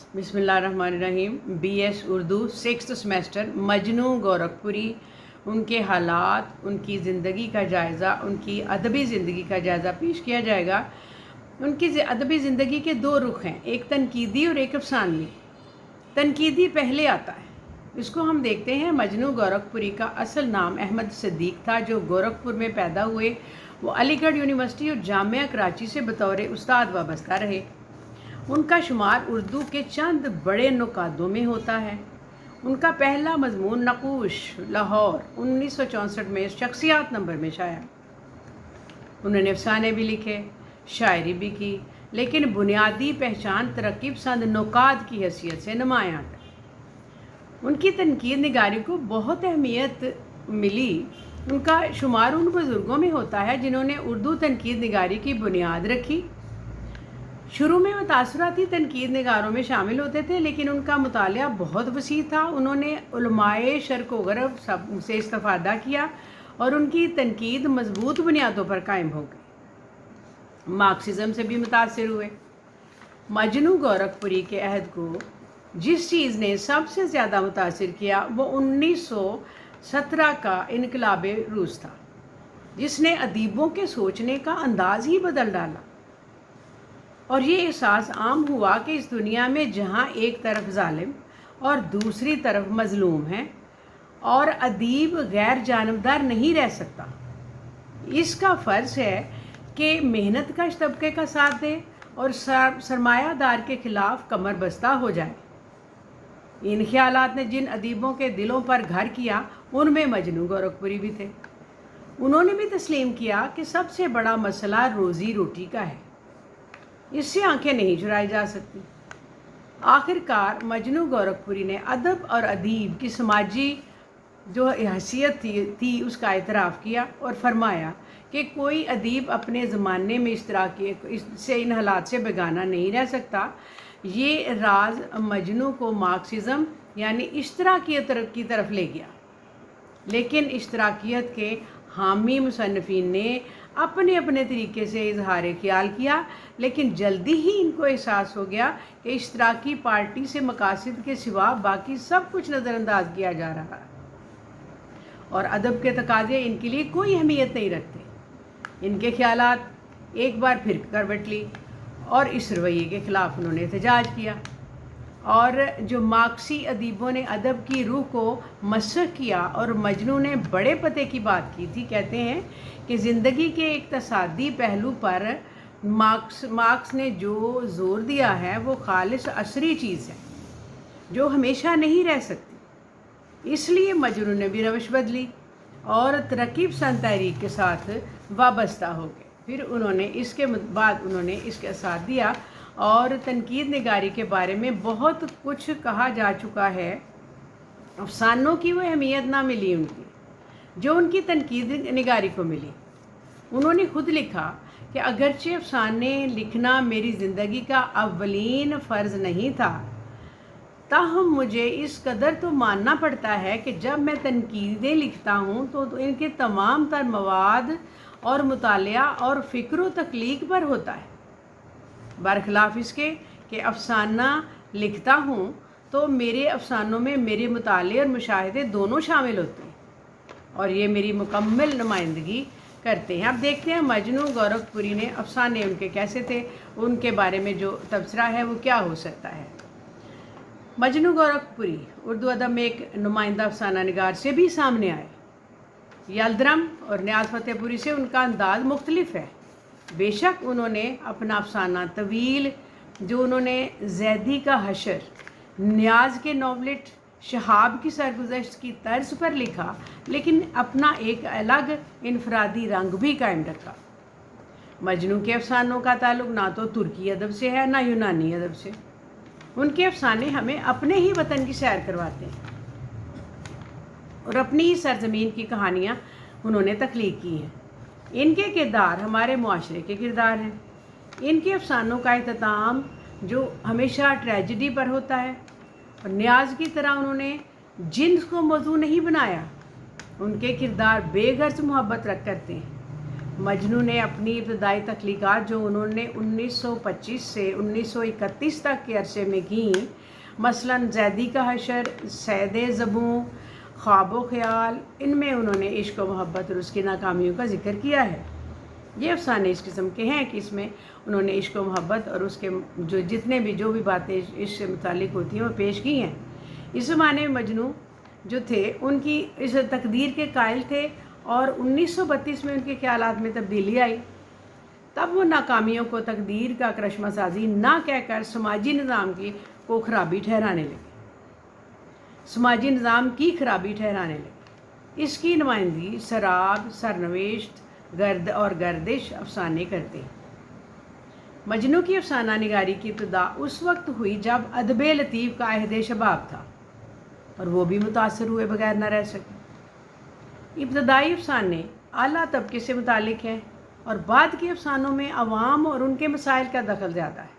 बिस्मिल्लाहिर्रहमानिर्रहीम। BS Urdu 6th semester Majnu Gorakhpuri, उनके हालात, उनकी ज़िंदगी का जायज़ा, उनकी अदबी ज़िंदगी का जायज़ा पेश किया जाएगा। उनकी अदबी ज़िंदगी के दो रुख हैं, एक तनकीदी और एक अफसानवी। तनकीदी पहले आता है, इसको हम देखते हैं। मजनू गोरखपुरी का असल नाम अहमद सिद्दीक था, जो गोरखपुर में पैदा हुए। वो अलीगढ़ यूनिवर्सिटी और जामिया कराची से बतौर उस्ताद वाबस्ता रहे। उनका शुमार उर्दू के चंद बड़े नुकादों में होता है। उनका पहला मजमून नक़ूश लाहौर 1964 में शख्सियात नंबर में शाया। उन्होंने अफसाने भी लिखे, शायरी भी की, लेकिन बुनियादी पहचान तरक्की पसंद नुकाद की हैसियत से नुमायाँ है। उनकी तनकीद निगारी को बहुत अहमियत मिली। उनका शुमार उन बुज़ुर्गों में होता है जिन्होंने उर्दू तनकीद निगारी की बुनियाद रखी। शुरू में वो तासुराती तनकीद निगारों में शामिल होते थे, लेकिन उनका मुतालिया बहुत वसी था। उन्होंने उलमाए शर्क़ व ग़र्ब सब से इस्तिफ़ादा किया और उनकी तनकीद मजबूत बुनियादों पर कायम हो गई। मार्क्सिज़म से भी मुतासिर हुए। मजनू गोरखपुरी के अहद को जिस चीज़ ने सबसे ज़्यादा मुतासिर किया वो 1917 का इनकलाब रूस था, जिसने अदीबों के सोचने का अंदाज़ ही बदल डाला। और ये एहसास आम हुआ कि इस दुनिया में जहाँ एक तरफ जालिम और दूसरी तरफ मज़लूम है, और अदीब गैर जानबदार नहीं रह सकता। इसका फ़र्ज़ है कि मेहनत कश तबके का साथ दे और सरमायादार के ख़िलाफ़ कमर बस्ता हो जाए। इन ख्यालात ने जिन अदीबों के दिलों पर घर किया, उनमें मजनू गोरखपुरी भी थे। उन्होंने भी तस्लीम किया कि सबसे बड़ा मसला रोज़ी रोटी का है, इससे आंखें नहीं चुराई जा सकती। आखिरकार मजनू गोरखपुरी ने अदब और अदीब की समाजी जो हैसियत थी उसका एतराफ़ किया और फरमाया कि कोई अदीब अपने ज़माने में इस तरह के इससे इन हालात से बेगाना नहीं रह सकता। ये राज मजनू को मार्क्सिज़म यानी इश्तराकियत की तरफ ले गया, लेकिन इश्तराकियत के हामी मुसन्निफ़ीन ने अपने अपने तरीके से इजहार ख्याल किया, लेकिन जल्दी ही इनको एहसास हो गया कि इश्तराकी पार्टी से मकासद के सिवा बाकी सब कुछ नज़रअंदाज किया जा रहा है और अदब के तकाज़े इनके लिए कोई अहमियत नहीं रखते। इनके ख्यालात एक बार फिर करवट ली और इस रवैये के ख़िलाफ़ उन्होंने एहतजाज किया। और जो मार्क्सी अदीबों ने अदब की रूह को मसख किया और मजनू ने बड़े पते की बात की थी। कहते हैं कि ज़िंदगी के इक़्तिसादी पहलू पर मार्क्स ने जो ज़ोर दिया है वो खालिस असरी चीज़ है जो हमेशा नहीं रह सकती। इसलिए मजनू ने भी रवश बदली और तरक्की पसंद तहरीक के साथ वाबस्ता हो गए। फिर उन्होंने इसके बाद इसका साथ दिया और तनकीद निगारी के बारे में बहुत कुछ कहा जा चुका है। अफसानों की वो अहमियत ना मिली उनकी जो उनकी तनकीद निगारी को मिली। उन्होंने खुद लिखा कि अगरचे अफसाने लिखना मेरी ज़िंदगी का अव्वलीन फ़र्ज़ नहीं था, ताहम मुझे इस कदर तो मानना पड़ता है कि जब मैं तनकीदें लिखता हूँ तो इनके तमाम तर मवाद और मुतालिया और फ़िक्र व तख्लीक पर होता है, बरखिलाफ़ इसके कि अफसाना लिखता हूँ तो मेरे अफसानों में मेरे मुताले और मुशाहिदे दोनों शामिल होते हैं और ये मेरी मुकम्मल नुमाइंदगी करते हैं। अब देखते हैं मजनू गोरखपुरी ने अफसाने उनके कैसे थे, उनके बारे में जो तबसरा है वो क्या हो सकता है। मजनू गोरखपुरी उर्दू अदब में एक नुमाइंदा अफसाना निगार से भी सामने आए। यलदरम और न्याज फतेहपुरी से उनका अंदाज़ मुख्तलिफ है। बेशक उन्होंने अपना अफसाना तवील जो उन्होंने जैदी का हशर, न्याज के नॉवलेट, शहाब की सरगुज़श्त की तर्ज पर लिखा, लेकिन अपना एक अलग इनफरादी रंग भी कायम रखा। मजनू के अफसानों का ताल्लुक़ ना तो तुर्की अदब से है ना यूनानी अदब से। उनके अफसाने हमें अपने ही वतन की सैर करवाते हैं और अपनी ही सरजमीन की कहानियाँ उन्होंने तख्लीक की हैं। इनके किरदार हमारे मुआशरे के किरदार हैं। इनके अफसानों का इख्तिताम जो हमेशा ट्रेजिडी पर होता है और न्याज की तरह उन्होंने जिन्स को मौजू नहीं बनाया। उनके किरदार बेगर्ज मोहब्बत रख करते हैं। मजनू ने अपनी इब्तदाई तख्लीक़ात जो उन्होंने 1925 से 1931 तक के अरसे में की, मसलन ज़ैदी का हशर, सैदे ज़बूं, ख्वाब ख़याल, इनमें उन्होंने इश्क व मोहब्बत और उसकी नाकामियों का ज़िक्र किया है। ये अफसाने इस किस्म के हैं कि इसमें उन्होंने इश्क व मोहब्बत और उसके जो भी बातें इससे मुतालिक होती हैं वो पेश की हैं। इस ज़माने में मजनू जो थे उनकी इस तकदीर के कायल थे और 1932 में उनके ख्यालात में तब्दीली आई। तब वो नाकामियों को तकदीर का करश्मा साजी ना कहकर समाजी निज़ाम को खराबी ठहराने लगे, समाजी निज़ाम की खराबी ठहराने लगे। इसकी नुमाइंदगी शराब, सरनवेश्त, गर्द और गर्दिश अफसाने करते हैं। मजनू की अफसाना निगारी की इब्तिदा उस वक्त हुई जब अदब लतीफ़ का अहद शबाब था और वो भी मुतासर हुए बगैर न रह सके। इब्तदाई अफसाने आला तबके से मुतालिक हैं और बाद के अफसानों में अवाम और उनके मसाइल का दखल ज़्यादा है,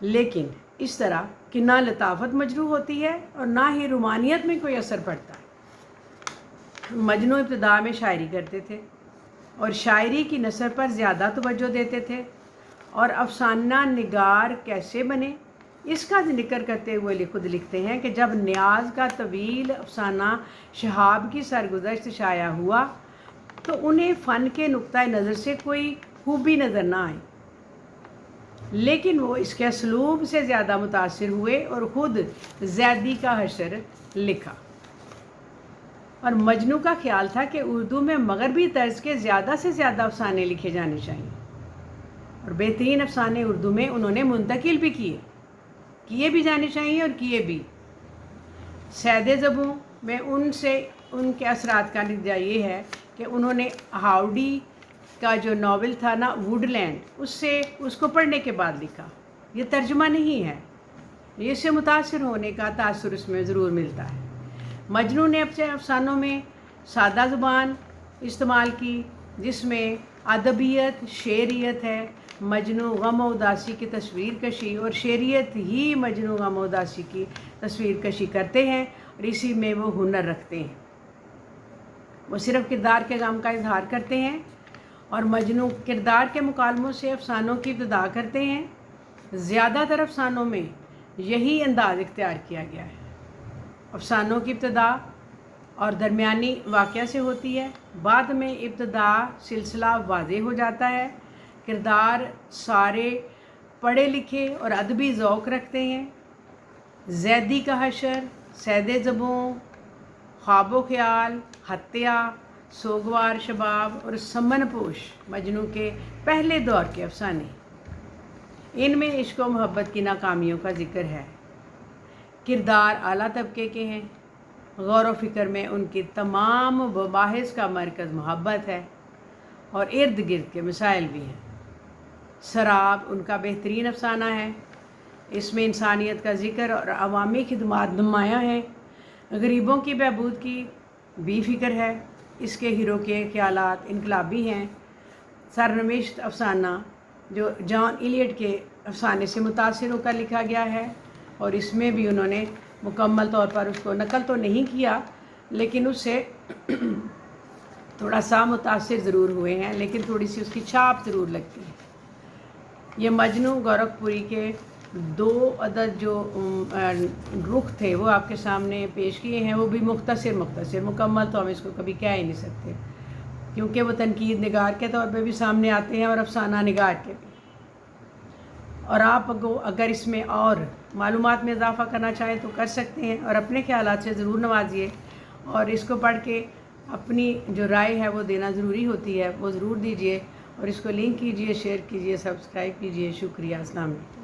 लेकिन इस तरह कि ना लताफत मजरू होती है और ना ही रुमानियत में कोई असर पड़ता है। मजनू इब्तिदा में शायरी करते थे और शायरी की नसर पर ज़्यादा तवज्जो देते थे, और अफसाना निगार कैसे बने इसका जिक्र करते हुए खुद लिखते हैं कि जब न्याज का तवील अफसाना शहाब की सरगुज़श्त शाया हुआ तो उन्हें फ़न के नुक्ता नज़र से कोई खूबी नज़र ना आई, लेकिन वो इसके असलूब से ज़्यादा मुतासिर हुए और ख़ुद ज़ैदी का हशर लिखा। और मजनू का ख्याल था कि उर्दू में मगरबी तर्ज के ज़्यादा से ज़्यादा अफसाने लिखे जाने चाहिए, और बेहतरीन अफसाने उर्दू में उन्होंने मुंतकिल भी किए भी जाने चाहिए और किए भी। सैदे ज़बूं में उनके असरात का नतीजा ये है कि उन्होंने हाउडी का जो नावल था ना, वुडलैंड, उसको पढ़ने के बाद लिखा। ये तर्जुमा नहीं है, इससे मुतासिर होने का तासुर इसमें ज़रूर मिलता है। मजनू ने अपने अफसानों में सादा ज़ुबान इस्तेमाल की जिसमें अदबियत, शेरियत है। मजनू गम व उदासी की तस्वीर कशी और शेरियत ही मजनू गम व उदासी की तस्वीर कशी करते हैं और इसी में वो हुनर रखते हैं। वो सिर्फ़ किरदार के गम का इजहार करते हैं और मजनू किरदार के मुकालमों से अफसानों की इब्तिदा करते हैं। ज़्यादातर अफसानों में यही अंदाज़ इख्तियार किया गया है। अफसानों की इब्तिदा और दरमियानी वाक़या से होती है, बाद में इब्तिदा सिलसिला वाज़े हो जाता है। किरदार सारे पढ़े लिखे और अदबी ज़ौक़ रखते हैं। ज़ैदी का हशर, सैदे ज़बूं, ख्वाब ख़याल, हत्या, सोगवार शबाब और समन पोश मजनू के पहले दौर के अफसाने। इनमें इश्क व मोहब्बत की नाकामियों का ज़िक्र है। किरदार आला तबके के हैं। गौर व फ़िक्र में उनकी तमाम मबाहिस का मरकज़ मोहब्बत है और इर्द गिर्द के मसाइल भी हैं। शराब उनका बेहतरीन अफसाना है। इसमें इंसानियत का ज़िक्र और अवामी खिदमात नुमायाँ हैं। गरीबों की बहबूद की भी फ़िक्र है। इसके हीरो के ख्यालात इनकलाबी हैं। सरनविश्त अफसाना जो जॉन इलियट के अफसाने से मुतासिर होकर लिखा गया है और इसमें भी उन्होंने मुकम्मल तौर पर उसको नकल तो नहीं किया, लेकिन उससे थोड़ा सा मुतासिर ज़रूर हुए हैं, लेकिन थोड़ी सी उसकी छाप ज़रूर लगती है। ये मजनू गोरखपुरी के 2 अदद जो रुख थे वो आपके सामने पेश किए हैं। वो भी मुख्तसर मुकम्मल तो हम इसको कभी कह ही नहीं सकते, क्योंकि वो तनकीद निगार के तौर पे भी सामने आते हैं और अफसाना निगार के भी। और आप अगर इसमें और मालूमात में इजाफ़ा करना चाहें तो कर सकते हैं और अपने ख्यालात से ज़रूर नवाजिए, और इसको पढ़ के अपनी जो राय है वो देना ज़रूरी होती है, वो ज़रूर दीजिए और इसको लिंक कीजिए, शेयर कीजिए, सब्सक्राइब कीजिए। शुक्रिया। अस्सलाम वालेकुम।